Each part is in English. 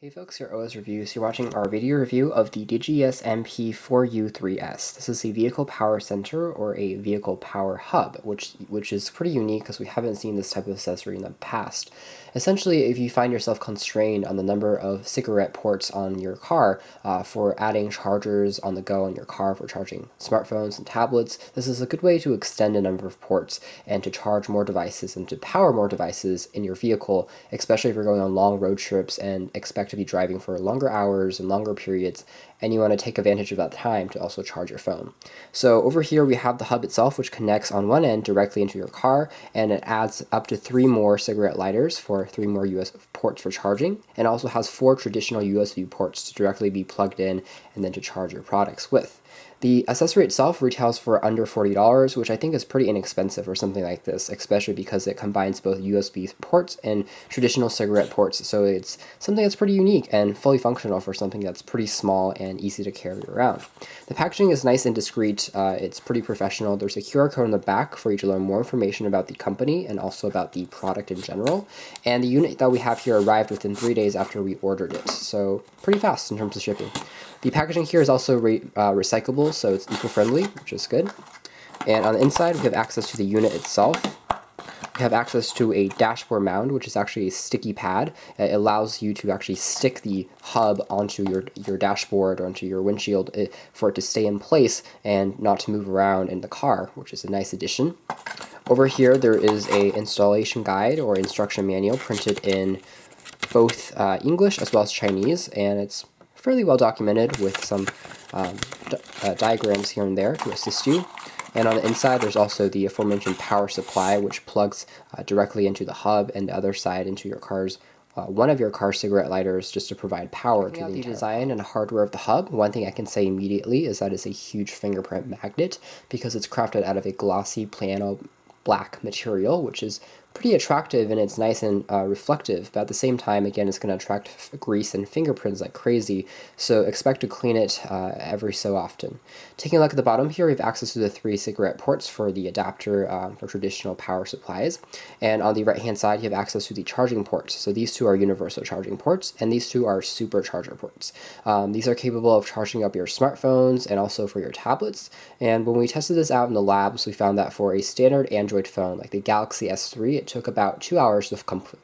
Hey folks, here OS Reviews. You're watching our video review of the DiGiYes MP4U3S. This is a vehicle power center or a vehicle power hub, which is pretty unique because we haven't seen this type of accessory in the past. Essentially, if you find yourself constrained on the number of cigarette ports on your car for adding chargers on the go on your car for charging smartphones and tablets, this is a good way to extend the number of ports and to charge more devices and to power more devices in your vehicle, especially if you're going on long road trips and expect to be driving for longer hours and longer periods, and you want to take advantage of that time to also charge your phone. So over here we have the hub itself, which connects on one end directly into your car, and it adds up to 3 more cigarette lighters for 3 more USB ports for charging, and also has 4 traditional USB ports to directly be plugged in and then to charge your products with. The accessory itself retails for under $40, which I think is pretty inexpensive for something like this, especially because it combines both USB ports and traditional cigarette ports, so it's something that's pretty unique and fully functional for something that's pretty small and easy to carry around. The packaging is nice and discreet. It's pretty professional. There's a QR code on the back for you to learn more information about the company and also about the product in general. And the unit that we have here arrived within 3 days after we ordered it, so pretty fast in terms of shipping. The packaging here is also recyclable, so it's eco-friendly, which is good. And on the inside, we have access to the unit itself. We have access to a dashboard mount, which is actually a sticky pad. It allows you to actually stick the hub onto your dashboard or onto your windshield for it to stay in place and not to move around in the car, which is a nice addition. Over here, there is a installation guide or instruction manual printed in both English as well as Chinese, and it's fairly well documented with some diagrams here and there to assist you. And on the inside, there's also the aforementioned power supply, which plugs directly into the hub, and the other side into your car's one of your car's cigarette lighters, just to provide power to the design and hardware of the hub. One thing I can say immediately is that it's a huge fingerprint magnet because it's crafted out of a glossy piano black material, which is pretty attractive and it's nice and reflective, but at the same time, again, it's going to attract grease and fingerprints like crazy, so expect to clean it every so often. Taking a look at the bottom here, we have access to the 3 cigarette ports for the adapter for traditional power supplies, and on the right hand side you have access to the charging ports. So these 2 are universal charging ports and these 2 are supercharger ports. These are capable of charging up your smartphones and also for your tablets, and when we tested this out in the labs, we found that for a standard Android phone like the Galaxy S3, it took about 2 hours to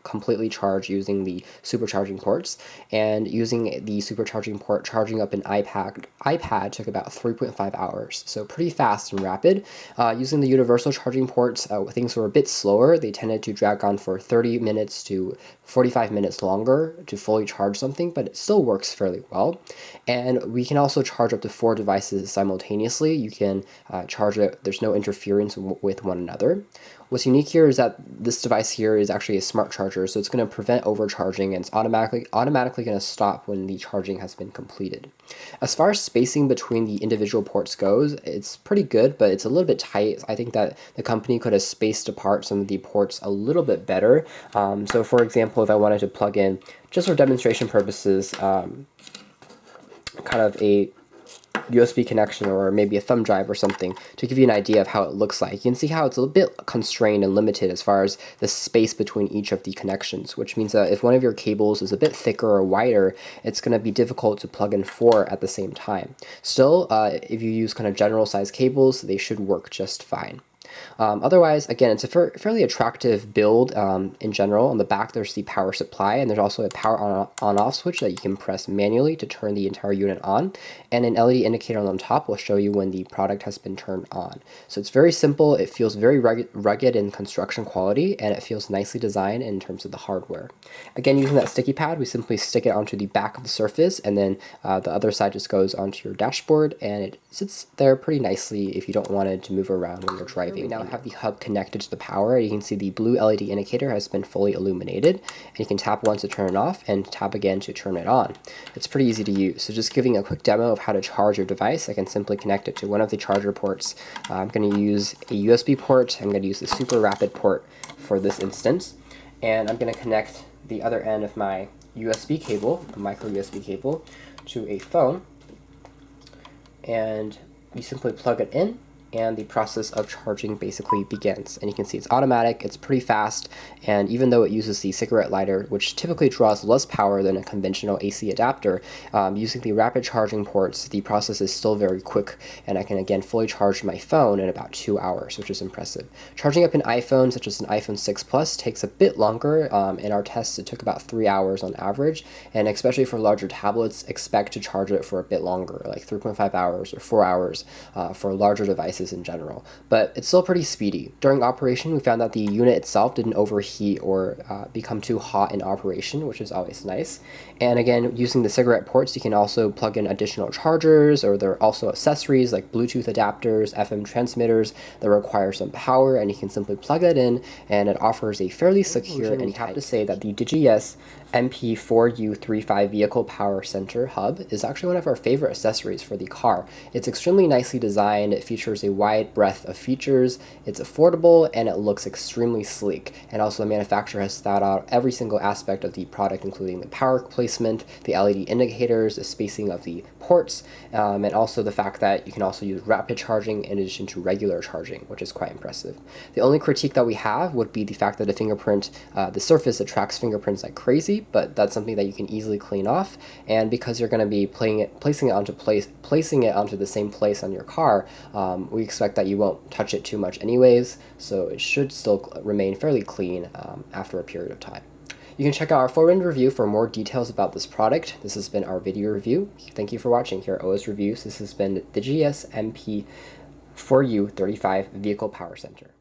completely charge using the supercharging ports, and using the supercharging port charging up an iPad took about 3.5 hours, so pretty fast and rapid. Using the universal charging ports, things were a bit slower. They tended to drag on for 30 minutes to 45 minutes longer to fully charge something, but it still works fairly well. And we can also charge up to 4 devices simultaneously. You can charge it, there's no interference with one another. What's unique here is that this device here is actually a smart charger, so it's going to prevent overcharging and it's automatically going to stop when the charging has been completed. As far as spacing between the individual ports goes, it's pretty good, but it's a little bit tight. I think that the company could have spaced apart some of the ports a little bit better. So for example, if I wanted to plug in, just for demonstration purposes, kind of a USB connection or maybe a thumb drive or something to give you an idea of how it looks like. You can see how it's a little bit constrained and limited as far as the space between each of the connections, which means that if one of your cables is a bit thicker or wider, it's going to be difficult to plug in 4 at the same time. Still, if you use kind of general size cables, they should work just fine. Otherwise, again, it's a fairly attractive build in general. On the back, there's the power supply, and there's also a power on-off switch that you can press manually to turn the entire unit on, and an LED indicator on top will show you when the product has been turned on. So it's very simple, it feels very rugged in construction quality, and it feels nicely designed in terms of the hardware. Again, using that sticky pad, we simply stick it onto the back of the surface, and then the other side just goes onto your dashboard, and it sits there pretty nicely if you don't want it to move around when you're driving. We now have the hub connected to the power. You can see the blue LED indicator has been fully illuminated, and you can tap once to turn it off and tap again to turn it on. It's pretty easy to use. So just giving a quick demo of how to charge your device, I can simply connect it to one of the charger ports. I'm going to use a USB port. I'm going to use the super rapid port for this instance, and I'm going to connect the other end of my USB cable, a micro USB cable, to a phone, and you simply plug it in and the process of charging basically begins. And you can see it's automatic, it's pretty fast, and even though it uses the cigarette lighter, which typically draws less power than a conventional AC adapter, using the rapid charging ports, the process is still very quick, and I can again fully charge my phone in about 2 hours, which is impressive. Charging up an iPhone, such as an iPhone 6 Plus, takes a bit longer. In our tests, it took about 3 hours on average, and especially for larger tablets, expect to charge it for a bit longer, like 3.5 hours or 4 hours for larger devices in general. But it's still pretty speedy. During operation, we found that the unit itself didn't overheat or become too hot in operation, which is always nice. And again, using the cigarette ports, you can also plug in additional chargers, or there are also accessories like Bluetooth adapters, FM transmitters that require some power, and you can simply plug that in, and it offers a fairly secure, and you have to say that the DiGiYes MP4U35 Vehicle Power Center hub is actually one of our favorite accessories for the car. It's extremely nicely designed, it features a wide breadth of features, it's affordable, and it looks extremely sleek. And also the manufacturer has thought out every single aspect of the product, including the power placement, the LED indicators, the spacing of the ports, and also the fact that you can also use rapid charging in addition to regular charging, which is quite impressive. The only critique that we have would be the fact that the surface attracts fingerprints like crazy, but that's something that you can easily clean off. And because you're going to be placing it onto the same place on your car, we expect that you won't touch it too much anyways, so it should still remain fairly clean after a period of time. You can check out our full review for more details about this product. This has been our video review. Thank you for watching here at OS Reviews. This has been the DiGiYes MP4U35 Vehicle Power Center.